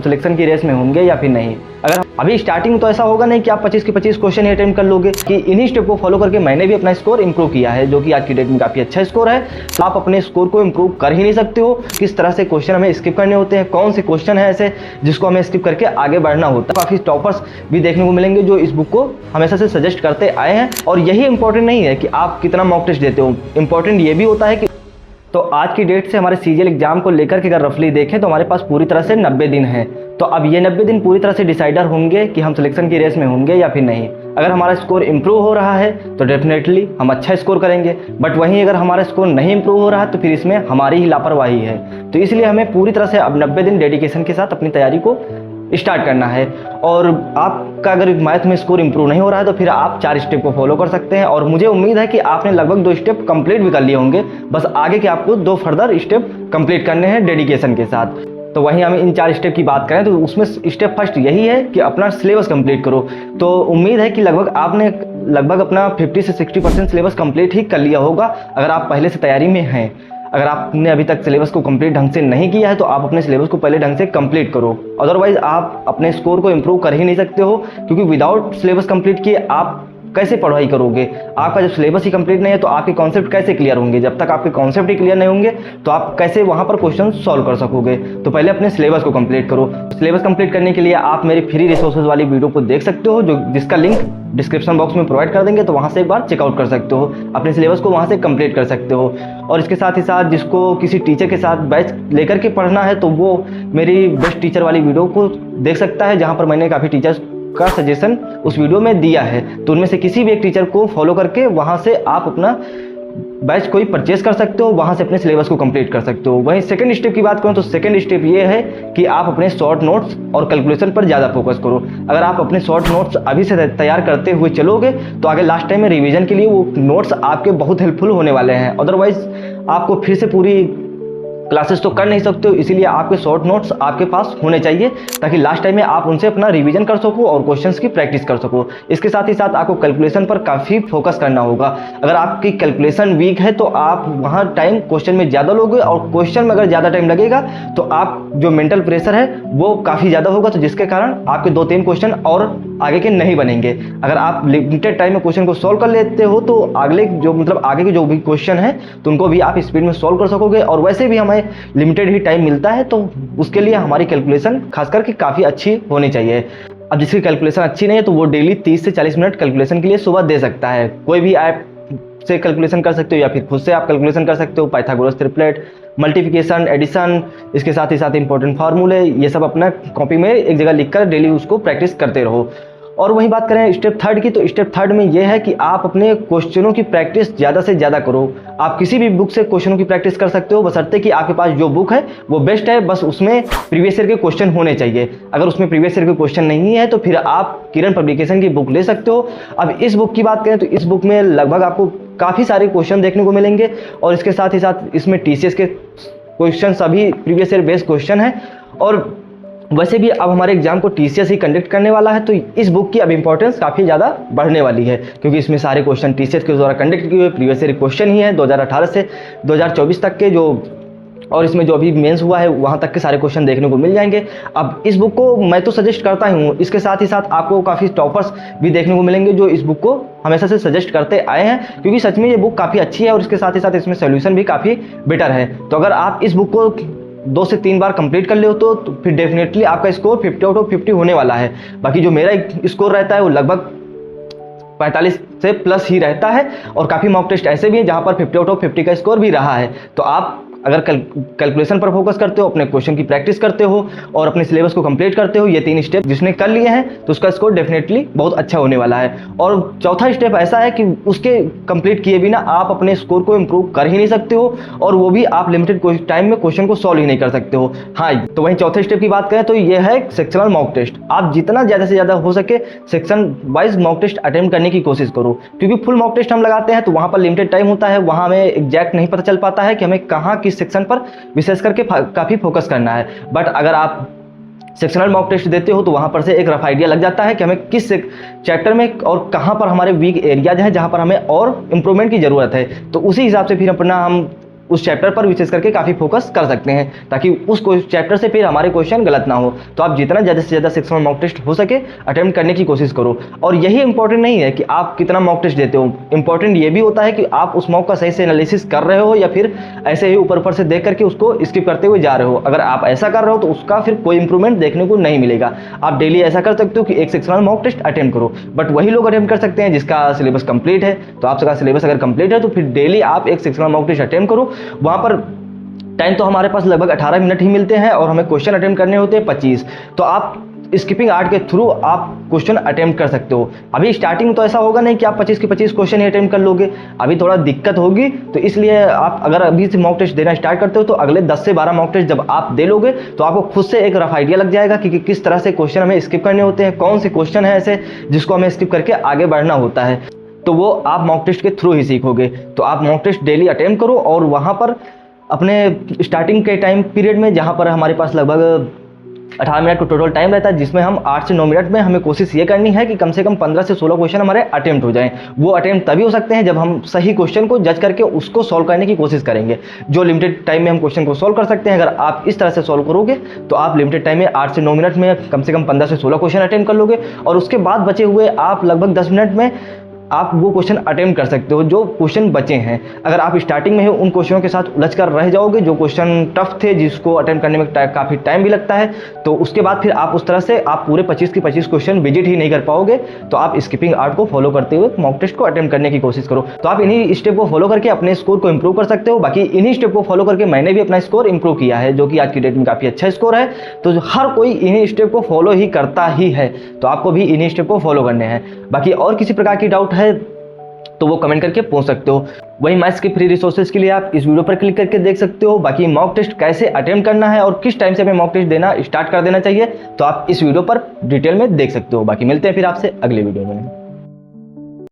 Selection की race में होंगे या फिर नहीं। अगर अभी स्टार्टिंग तो ऐसा होगा नहीं कि आप 25 के 25 क्वेश्चन ही अटेम्प्ट कर लोगे, कि इन्हीं स्टेप को फॉलो करके मैंने भी अपना स्कोर इंप्रूव किया है, जो कि आज की डेट में काफ़ी अच्छा स्कोर है। तो आप अपने स्कोर को इंप्रूव कर ही नहीं सकते हो। किस तरह से क्वेश्चन हमें स्किप करने होते हैं, कौन से क्वेश्चन है ऐसे जिसको हमें स्किप करके आगे बढ़ना होता है। काफ़ी टॉपर्स भी देखने को मिलेंगे जो इस बुक को हमेशा से सजेस्ट करते आए हैं। और यही इंपॉर्टेंट नहीं है कि आप कितना मॉक टेस्ट देते हो, इंपॉर्टेंट ये भी होता है कि तो आज की डेट से हमारे सीजीएल एग्जाम को लेकर के अगर रफली देखें तो हमारे पास पूरी तरह से 90 दिन है। तो अब ये 90 दिन पूरी तरह से डिसाइडर होंगे कि हम सिलेक्शन की रेस में होंगे या फिर नहीं। अगर हमारा स्कोर इंप्रूव हो रहा है तो डेफिनेटली हम अच्छा स्कोर करेंगे, बट वहीं अगर हमारा स्कोर नहीं इंप्रूव हो रहा है तो फिर इसमें हमारी ही लापरवाही है। तो इसलिए हमें पूरी तरह से अब 90 दिन डेडिकेशन के साथ अपनी तैयारी को स्टार्ट करना है। और आपका अगर मैथ में स्कोर इंप्रूव नहीं हो रहा है तो फिर आप 4 स्टेप को फॉलो कर सकते हैं। और मुझे उम्मीद है कि आपने लगभग 2 स्टेप कंप्लीट भी कर लिए होंगे, बस आगे के आपको 2 फर्दर स्टेप कंप्लीट करने हैं डेडिकेशन के साथ। तो वहीं हम इन 4 स्टेप की बात करें तो उसमें स्टेप फर्स्ट यही है कि अपना सिलेबस कंप्लीट करो। तो उम्मीद है कि लगभग आपने अपना 50 से 60% सिलेबस कंप्लीट ही कर लिया होगा अगर आप पहले से तैयारी में हैं। अगर आपने अभी तक सिलेबस को कंप्लीट ढंग से नहीं किया है तो आप अपने सिलेबस को पहले ढंग से कंप्लीट करो, अदरवाइज आप अपने स्कोर को इंप्रूव कर ही नहीं सकते हो। क्योंकि विदाउट सिलेबस कंप्लीट किए आप कैसे पढ़ाई करोगे? आपका जब सिलेबस ही कंप्लीट नहीं है तो आपके कॉन्सेप्ट कैसे क्लियर होंगे? जब तक आपके कॉन्सेप्ट ही क्लियर नहीं होंगे तो आप कैसे वहां पर क्वेश्चन सॉल्व कर सकोगे? तो पहले अपने सिलेबस को कंप्लीट करो। सिलेबस कंप्लीट करने के लिए आप मेरी फ्री रिसोर्सेज वाली वीडियो को देख सकते हो, जिसका लिंक डिस्क्रिप्शन बॉक्स में प्रोवाइड कर देंगे, तो वहां से एक बार चेकआउट कर सकते हो, अपने सिलेबस को वहां से कंप्लीट कर सकते हो। और इसके साथ ही साथ जिसको किसी टीचर के साथ बैच लेकर के पढ़ना है तो वो मेरी बेस्ट टीचर वाली वीडियो को देख सकता है, जहां पर मैंने काफ़ी टीचर्स का सजेशन उस वीडियो में दिया है। तो उनमें से किसी भी एक टीचर को फॉलो करके वहां से आप अपना बैच कोई परचेज कर सकते हो, वहां से अपने सिलेबस को कंप्लीट कर सकते हो। वहीं सेकंड स्टेप की बात करूं तो सेकंड स्टेप ये है कि आप अपने शॉर्ट नोट्स और कैलकुलेशन पर ज़्यादा फोकस करो। अगर आप अपने शॉर्ट नोट्स अभी से तैयार करते हुए चलोगे तो आगे लास्ट टाइम में रिवीजन के लिए वो नोट्स आपके बहुत हेल्पफुल होने वाले हैं। अदरवाइज आपको फिर से पूरी क्लासेस तो कर नहीं सकते हो, इसीलिए आपके शॉर्ट नोट्स आपके पास होने चाहिए ताकि लास्ट टाइम में आप उनसे अपना रिवीजन कर सको और क्वेश्चंस की प्रैक्टिस कर सको। इसके साथ ही साथ आपको कैलकुलेशन पर काफ़ी फोकस करना होगा। अगर आपकी कैलकुलेशन वीक है तो आप वहाँ टाइम क्वेश्चन में ज़्यादा लोगे, और क्वेश्चन में अगर ज़्यादा टाइम लगेगा तो आप जो मेंटल प्रेशर है वो काफ़ी ज़्यादा होगा, तो जिसके कारण आपके 2-3 क्वेश्चन और आगे के नहीं बनेंगे। अगर आप लिमिटेड टाइम में क्वेश्चन को सॉल्व कर लेते हो तो आगे के जो भी क्वेश्चन है तो उनको भी आप स्पीड में सॉल्व कर सकोगे। और वैसे भी हमें लिमिटेड ही टाइम मिलता है तो उसके लिए हमारी कैलकुलेशन खास करके काफ़ी अच्छी होनी चाहिए। अब जिसकी कैलकुलेशन अच्छी नहीं है तो वो डेली 30 से 40 मिनट कैलकुलेशन के लिए सुबह दे सकता है। कोई भी ऐप से कैलकुलेशन कर सकते हो या फिर खुद से आप कैलकुलेशन कर सकते हो। पाइथागोरस ट्रिपलेट, मल्टीप्लिकेशन, एडिशन, इसके साथ ही साथ इंपॉर्टेंट फार्मूले, ये सब अपना कॉपी में एक जगह लिखकर डेली उसको प्रैक्टिस करते रहो। और वही बात करें स्टेप थर्ड की, तो स्टेप थर्ड में यह है कि आप अपने क्वेश्चनों की प्रैक्टिस ज़्यादा से ज़्यादा करो। आप किसी भी बुक से क्वेश्चनों की प्रैक्टिस कर सकते हो, बशर्ते कि आपके पास जो बुक है वो बेस्ट है, बस उसमें प्रीवियस ईयर के क्वेश्चन होने चाहिए। अगर उसमें प्रीवियस ईयर के क्वेश्चन नहीं है तो फिर आप किरण पब्लिकेशन की बुक ले सकते हो। अब इस बुक की बात करें तो इस बुक में लगभग आपको काफ़ी सारे क्वेश्चन देखने को मिलेंगे, और इसके साथ ही साथ इसमें टीसीएस के क्वेश्चन सभी प्रीवियस ईयर बेस्ड क्वेश्चन है। और वैसे भी अब हमारे एग्जाम को टीसीएस ही कंडक्ट करने वाला है, तो इस बुक की अब इंपॉर्टेंस काफ़ी ज़्यादा बढ़ने वाली है, क्योंकि इसमें सारे क्वेश्चन टीसीएस के द्वारा कंडक्ट किए हुए प्रीवियस ईयर क्वेश्चन ही है 2018 से 2024 तक के, जो और इसमें जो अभी मेंस हुआ है वहाँ तक के सारे क्वेश्चन देखने को मिल जाएंगे। अब इस बुक को मैं तो सजेस्ट करता ही हूँ, इसके साथ ही साथ आपको काफ़ी टॉपर्स भी देखने को मिलेंगे जो इस बुक को हमेशा से सजेस्ट करते आए हैं, क्योंकि सच में ये बुक काफ़ी अच्छी है और इसके साथ ही साथ इसमें सोल्यूशन भी काफ़ी बेटर है। तो अगर आप इस बुक को 2 से 3 बार कंप्लीट कर ले हो तो फिर डेफिनेटली आपका स्कोर 50 आउट ऑफ 50 होने वाला है। बाकी जो मेरा स्कोर रहता है वो लगभग 45 से प्लस ही रहता है, और काफ़ी मॉक टेस्ट ऐसे भी हैं जहाँ पर 50 आउट ऑफ 50 का स्कोर भी रहा है। तो आप अगर कैलकुलेशन पर फोकस करते हो, अपने क्वेश्चन की प्रैक्टिस करते हो और अपने सिलेबस को कंप्लीट करते हो, ये 3 स्टेप जिसने कर लिए हैं तो उसका स्कोर डेफिनेटली बहुत अच्छा होने वाला है। और चौथा स्टेप ऐसा है कि उसके कंप्लीट किए बिना आप अपने स्कोर को इंप्रूव कर ही नहीं सकते हो, और वो भी आप लिमिटेड टाइम में क्वेश्चन को सॉल्व ही नहीं कर सकते हो। हाँ, तो वहीं चौथे स्टेप की बात करें तो ये है सेक्शनल मॉक टेस्ट। आप जितना ज़्यादा से ज़्यादा हो सके section wise mock test attempt करने की कोशिश करो, क्योंकि फुल मॉक टेस्ट हम लगाते हैं तो वहाँ पर लिमिटेड टाइम होता है, वहाँ हमें एग्जैक्ट नहीं पता चल पाता है कि हमें कहाँ किस सेक्शन पर विशेष करके काफ़ी फोकस करना है। बट अगर आप सेक्शनल मॉक टेस्ट देते हो तो वहाँ पर से एक रफ आइडिया लग जाता है कि हमें किस चैप्टर में और कहाँ पर हमारे वीक एरियाज हैं जहाँ पर हमें और इम्प्रूवमेंट की ज़रूरत है। तो उसी हिसाब से फिर अपना हम उस चैप्टर पर विशेष करके काफ़ी फोकस कर सकते हैं, ताकि उस चैप्टर से फिर हमारे क्वेश्चन गलत ना हो। तो आप जितना ज़्यादा से ज़्यादा 6 मंथ मॉक टेस्ट हो सके अटेम्प्ट करने की कोशिश करो। और यही इंपॉर्टेंट नहीं है कि आप कितना मॉक टेस्ट देते हो, इंपॉर्टेंट ये भी होता है कि आप उस मॉक का सही से एनालिसिस कर रहे हो या फिर ऐसे ही ऊपर ऊपर से देख करके उसको स्किप करते हुए जा रहे हो। अगर आप ऐसा कर रहे हो तो उसका फिर कोई इंप्रूवमेंट देखने को नहीं मिलेगा। आप डेली ऐसा कर सकते हो कि एक 6 मंथ मॉक टेस्ट अटेम्प्ट करो, बट वही लोग अटेम्प्ट कर सकते हैं जिसका सिलेबस कंप्लीट है। तो आपका सिलेबस अगर कंप्लीट है तो फिर डेली आप एक 6 मंथ मॉक टेस्ट अटेम्प्ट करो। वहाँ पर टाइम तो हमारे पास लगभग 18 मिनट ही मिलते हैं और हमें क्वेश्चन अटेम्प्ट करने होते हैं 25। तो आप स्किपिंग आर्ट के थ्रू आप क्वेश्चन अटेम्प्ट कर सकते हो। अभी स्टार्टिंग तो ऐसा होगा नहीं कि आप 25 के 25 क्वेश्चन ही अटेम्प्ट कर लोगे, अभी थोड़ा दिक्कत होगी। तो इसलिए आप अगर अभी से मॉक टेस्ट देना स्टार्ट करते हो तो अगले 10 से 12 मॉक टेस्ट जब आप दे लोगे तो आपको खुद से एक रफ आइडिया लग जाएगा कि किस तरह से क्वेश्चन हमें स्किप करने होते हैं, कौन से क्वेश्चन है ऐसे जिसको हमें स्किप करके आगे बढ़ना होता है। तो वो आप मॉक टेस्ट के थ्रू ही सीखोगे। तो आप मॉक टेस्ट डेली अटेम्प्ट करो और वहाँ पर अपने स्टार्टिंग के टाइम पीरियड में जहाँ पर हमारे पास लगभग 18 मिनट का टोटल टाइम रहता है, जिसमें हम 8 से 9 मिनट में हमें कोशिश ये करनी है कि कम से कम 15 से 16 क्वेश्चन हमारे अटेम्प्ट हो जाएं। वो अटेम्प्ट तभी हो सकते हैं जब हम सही क्वेश्चन को जज करके उसको सॉल्व करने की कोशिश करेंगे। जो लिमिटेड टाइम में हम क्वेश्चन को सॉल्व कर सकते हैं, अगर आप इस तरह से सॉल्व करोगे तो आप लिमिटेड टाइम में 8 से 9 मिनट में कम से कम 15 से 16 क्वेश्चन अटेम्प्ट कर लोगे और उसके बाद बचे हुए आप लगभग 10 मिनट में आप वो क्वेश्चन अटेम्प्ट कर सकते हो जो क्वेश्चन बचे हैं। अगर आप स्टार्टिंग में ही उन क्वेश्चनों के साथ उलझ कर रह जाओगे जो क्वेश्चन टफ थे, जिसको अटेम्प्ट करने में काफ़ी टाइम भी लगता है, तो उसके बाद फिर आप उस तरह से आप पूरे 25 के 25 क्वेश्चन विजिट ही नहीं कर पाओगे। तो आप स्किपिंग आर्ट को फॉलो करते हुए मॉक टेस्ट को अटेम्प्ट करने की कोशिश करो। तो आप इन्हीं स्टेप को फॉलो करके अपने स्कोर को इंप्रूव कर सकते हो। बाकी इन्हीं स्टेप को फॉलो करके मैंने भी अपना स्कोर इंप्रूव किया है, जो कि आज की डेट में काफ़ी अच्छा स्कोर है। तो हर कोई इन्हीं स्टेप को फॉलो ही करता ही है, तो आपको भी इन्हीं स्टेप को फॉलो करने हैं। बाकी और किसी प्रकार की डाउट है तो वो कमेंट करके पूछ सकते हो। वही मैथ्स के फ्री रिसोर्सेज के लिए आप इस वीडियो पर क्लिक करके देख सकते हो। बाकी मॉक टेस्ट कैसे अटेम्प्ट करना है और किस टाइम से हमें मॉक टेस्ट देना स्टार्ट कर देना चाहिए तो आप इस वीडियो पर डिटेल में देख सकते हो। बाकी मिलते हैं फिर आपसे अगले वीडियो में।